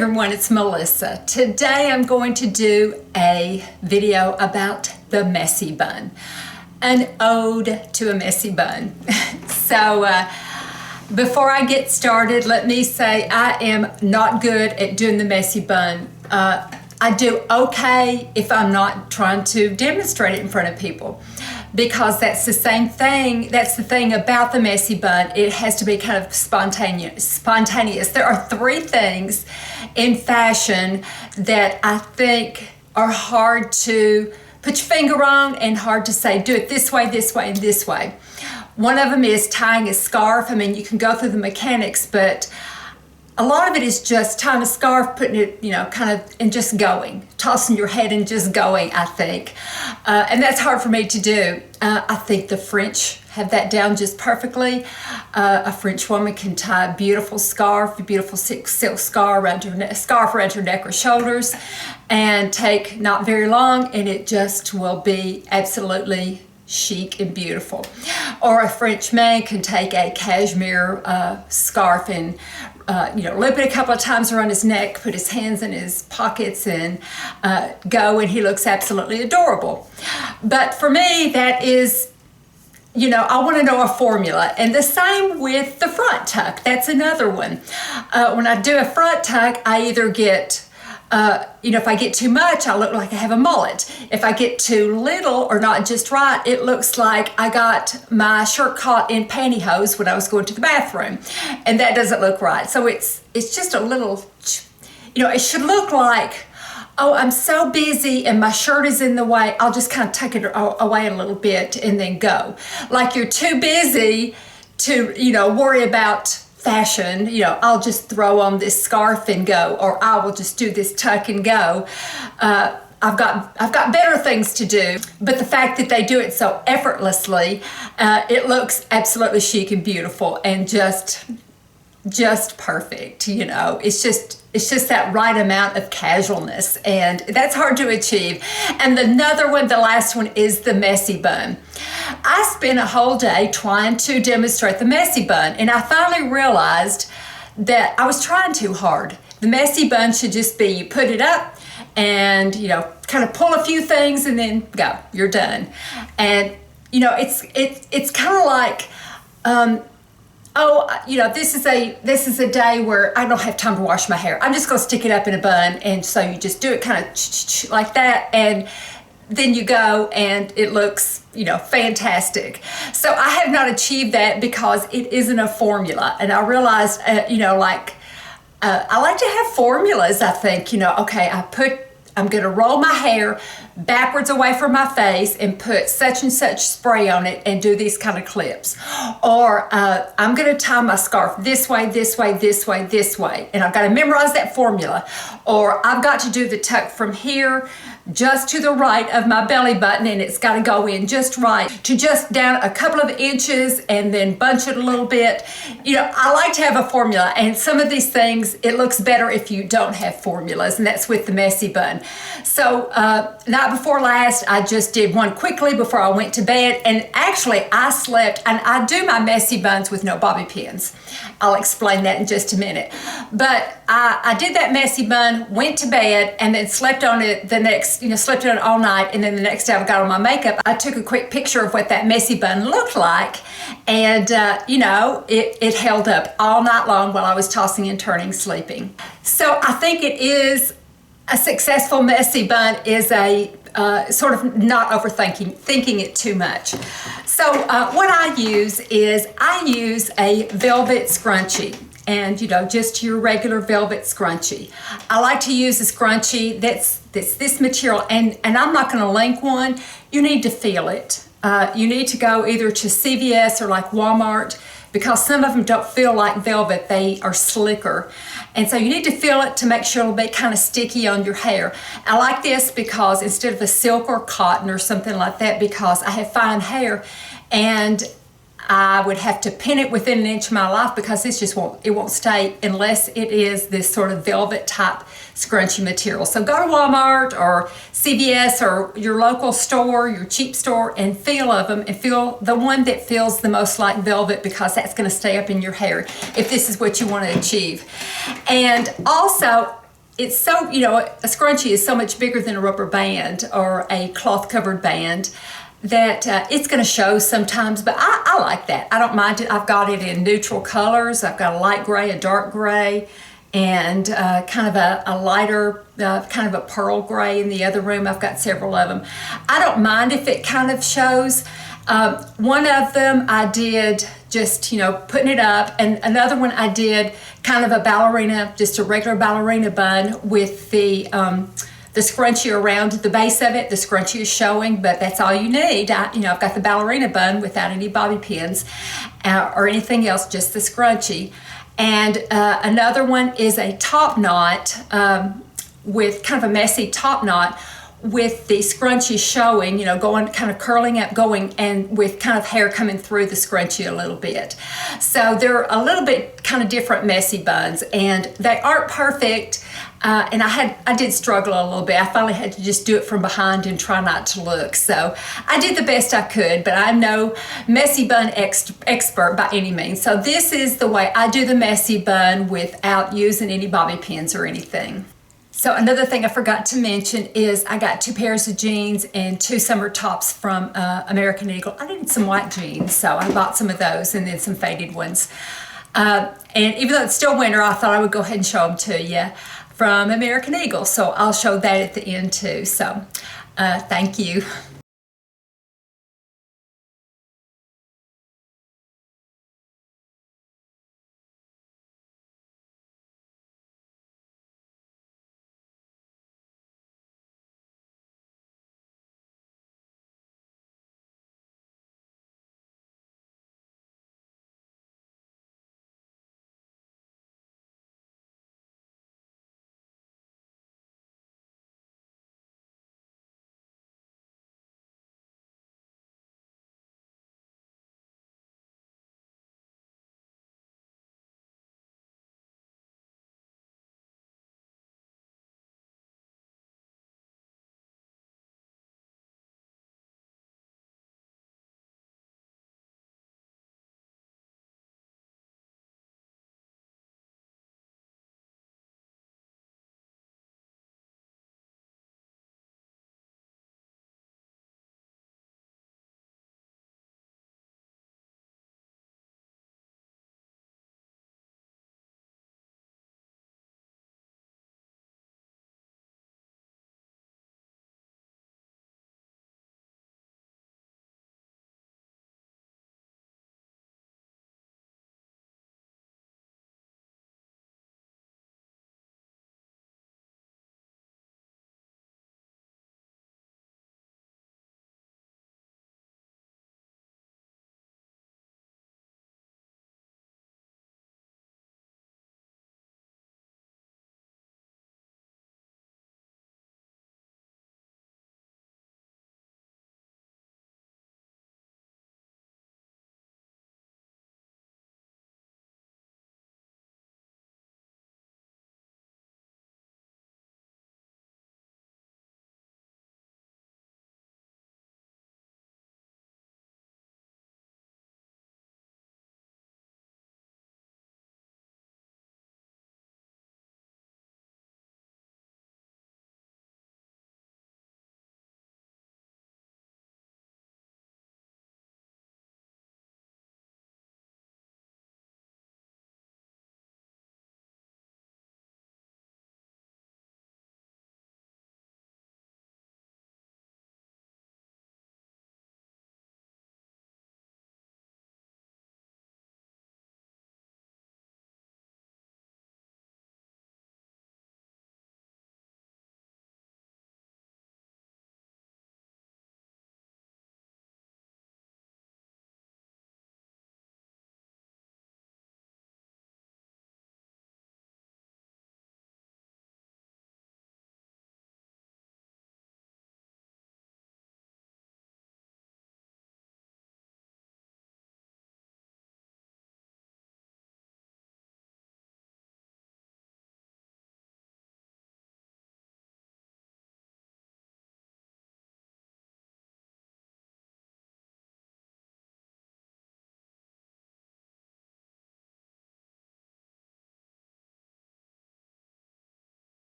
everyone, it's Melissa. Today I'm going to do a video about the messy bun, an ode to a messy bun. So before I get started, let me say I am not good at doing the messy bun. I do okay if I'm not trying to demonstrate it in front of people, because that's the same thing. That's the thing about the messy bun. It has to be kind of spontaneous. There are three things in fashion that I think are hard to put your finger on and hard to say, do it this way, this way, and this way. One of them is tying a scarf. I mean, you can go through the mechanics, but a lot of it is just tying a scarf, putting it, kind of, and just going, tossing your head and just going, I think. And that's hard for me to do. I think the French have that down just perfectly. A French woman can tie a beautiful scarf, a beautiful silk scarf around her neck or shoulders, and take not very long, and it just will be absolutely chic and beautiful. Or a French man can take a cashmere scarf and loop it a couple of times around his neck, put his hands in his pockets and go, and he looks absolutely adorable. But for me, that is, I want to know a formula. And the same with the front tuck. That's another one. When I do a front tuck, I either get if I get too much, I look like I have a mullet. If I get too little or not just right, it looks like I got my shirt caught in pantyhose when I was going to the bathroom, and that doesn't look right. So it's just a little, it should look like, oh, I'm so busy and my shirt is in the way, I'll just kind of tuck it away a little bit and then go. Like you're too busy to, worry about fashion, I'll just throw on this scarf and go, or I will just do this tuck and go. I've got better things to do, but the fact that they do it so effortlessly, it looks absolutely chic and beautiful and just perfect. It's just that right amount of casualness, and that's hard to achieve. And another one, the last one, is the messy bun. I spent a whole day trying to demonstrate the messy bun, and I finally realized that I was trying too hard. The messy bun should just be, you put it up and, kind of pull a few things and then go, you're done. And, it's kind of like, this is a day where I don't have time to wash my hair. I'm just going to stick it up in a bun. And so you just do it kind of like that. And then you go and it looks, fantastic. So I have not achieved that because it isn't a formula. And I realized, I like to have formulas. I think, I'm going to roll my hair backwards away from my face and put such and such spray on it and do these kind of clips. Or I'm going to tie my scarf this way, this way, this way, this way. And I've got to memorize that formula. Or I've got to do the tuck from here just to the right of my belly button, and it's got to go in just right to just down a couple of inches and then bunch it a little bit. I like to have a formula, and some of these things, it looks better if you don't have formulas, and that's with the messy bun. So night before last, I just did one quickly before I went to bed, and actually I slept, and I do my messy buns with no bobby pins. I'll explain that in just a minute. But I did that messy bun, went to bed, and then slept on it slept on it all night, and then the next day I got on my makeup. I took a quick picture of what that messy bun looked like, and it held up all night long while I was tossing and turning, sleeping. So I think it is a successful messy bun is a sort of not thinking it too much. So what I use is a velvet scrunchie. And just your regular velvet scrunchie. I like to use a scrunchie that's this material, and I'm not going to link one. You need to feel it. You need to go either to CVS or like Walmart, because some of them don't feel like velvet. They are slicker. And so you need to feel it to make sure it'll be kind of sticky on your hair. I like this because instead of a silk or cotton or something like that, because I have fine hair, and I would have to pin it within an inch of my life, because it won't stay unless it is this sort of velvet type scrunchy material. So go to Walmart or CVS or your local store, your cheap store, and feel of them, and feel the one that feels the most like velvet, because that's going to stay up in your hair if this is what you want to achieve. And also, it's so, you know, a scrunchie is so much bigger than a rubber band or a cloth covered band that it's going to show sometimes, but I like that. I don't mind it. I've got it in neutral colors. I've got a light gray, a dark gray, and kind of a lighter, kind of a pearl gray in the other room. I've got several of them. I don't mind if it kind of shows. One of them I did just, you know, putting it up, and another one I did kind of a ballerina, just a regular ballerina bun with the scrunchie around the base of it. The scrunchie is showing, but that's all you need. You know, I've got the ballerina bun without any bobby pins or anything else, just the scrunchie. And another one is a top knot with kind of a messy top knot with the scrunchie showing, you know, going kind of curling up, going, and with kind of hair coming through the scrunchie a little bit. So they're a little bit kind of different messy buns, and they aren't perfect. And I did struggle a little bit. I finally had to just do it from behind and try not to look. So I did the best I could, but I'm no messy bun expert by any means. So this is the way I do the messy bun without using any bobby pins or anything. So another thing I forgot to mention is I got 2 pairs of jeans and 2 summer tops from American Eagle. I needed some white jeans, so I bought some of those and then some faded ones. And even though it's still winter, I thought I would go ahead and show them to you from American Eagle. So I'll show that at the end too. So thank you.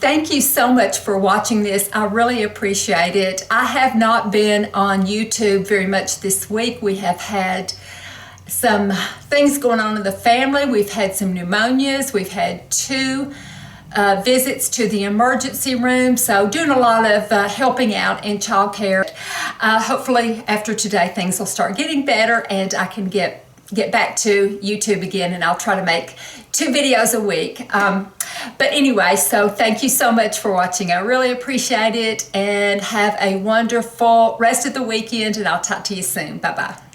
Thank you so much for watching this. I really appreciate it. I have not been on YouTube very much this week. We have had some things going on in the family. We've had some pneumonias. We've had 2 visits to the emergency room. So doing a lot of helping out in childcare. Hopefully after today things will start getting better and I can get back to YouTube again, and I'll try to make 2 videos a week. But anyway, so thank you so much for watching. I really appreciate it, and have a wonderful rest of the weekend, and I'll talk to you soon. Bye-bye.